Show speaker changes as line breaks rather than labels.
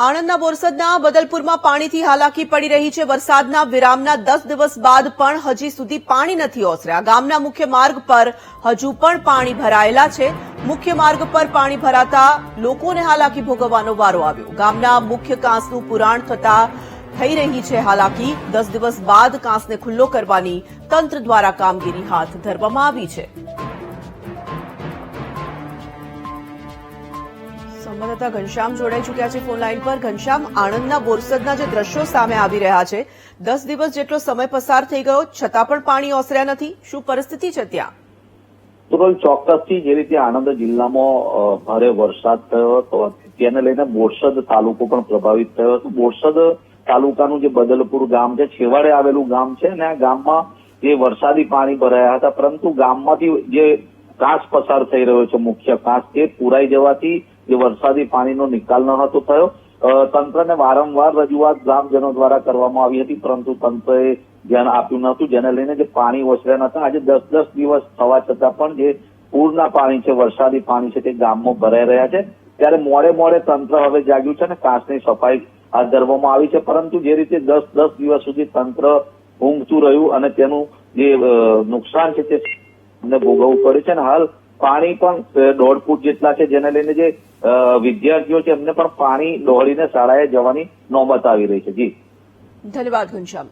આણંદના બોરસદના બદલપુરમાં પાણીથી હાલાકી પડી રહી છે। વરસાદના વિરામના 10 દિવસ બાદ પણ હજી સુધી પાણી નથી ઓસર્યા। ગામના મુખ્ય માર્ગ પર હજુ પણ પાણી ભરાયેલા છે। મુખ્ય માર્ગ પર પાણી ભરાતા લોકોને હાલાકી ભોગવવાનો વારો આવ્યો। ગામના મુખ્ય કાંસનું પુરાણ થતા થઈ રહી છે હાલાકી। 10 દિવસ બાદ કાંસને ખુલ્લો કરવાની તંત્ર દ્વારા કામગીરી હાથ ધરવામાં આવી છે। સંવાદદાતા ઘનશ્યામ જોડાઈ ચૂક્યા છે ફોન લાઈન પર। ઘનશ્યામ, આણંદના બોરસદના જે દ્રશ્યો સામે આવી રહ્યા છે, 10 દિવસ જેટલો સમય પસાર થઈ ગયો છતાં પણ પાણી ઓસર્યા નથી, શું પરિસ્થિતિ છે ત્યાં?
તુરલ, ચોક્કસથી જે રીતે આણંદ જિલ્લામાં ભારે વરસાદ થયો હતો તેને લઈને બોરસદ તાલુકો પણ પ્રભાવિત થયો હતો। બોરસદ તાલુકાનું જે બદલપુર ગામ છે, છેવાડે આવેલું ગામ છે અને આ ગામમાં જે વરસાદી પાણી ભરાયા હતા, પરંતુ ગામમાંથી જે કાંસ પસાર થઈ રહ્યો છે, મુખ્ય કાંસ, તે પુરાઈ જવાથી જે વરસાદી પાણીનો નિકાલ ન હતો થયો। તંત્રને વારંવાર રજૂઆત ગ્રામજનો દ્વારા કરવામાં આવી હતી, પરંતુ તંત્રએ ધ્યાન આપ્યું નહોતું, જેને લઈને જે પાણી ઓસર્યા નતા। આજે 10 દિવસ થવા છતાં પણ જે પૂરના પાણી છે, વરસાદી પાણી છે, તે ગામમાં ભરાઈ રહ્યા છે। ત્યારે મોડે તંત્ર હવે જાગ્યું છે અને કાંસની સફાઈ હાથ ધરવામાં આવી છે, પરંતુ જે રીતે 10 દિવસ સુધી તંત્ર ઊંઘતું રહ્યું અને તેનું જે નુકસાન છે તે ભોગવવું પડે છે અને હાલ પાણી પણ 1.5 ફૂટ જેટલા છે, જેને લઈને જે વિદ્યાર્થીઓ છે એમને પણ પાણી દોડીને શાળાએ જવાની નોબત આવી રહી છે। જી,
ધન્યવાદ ઘનશ્યામ।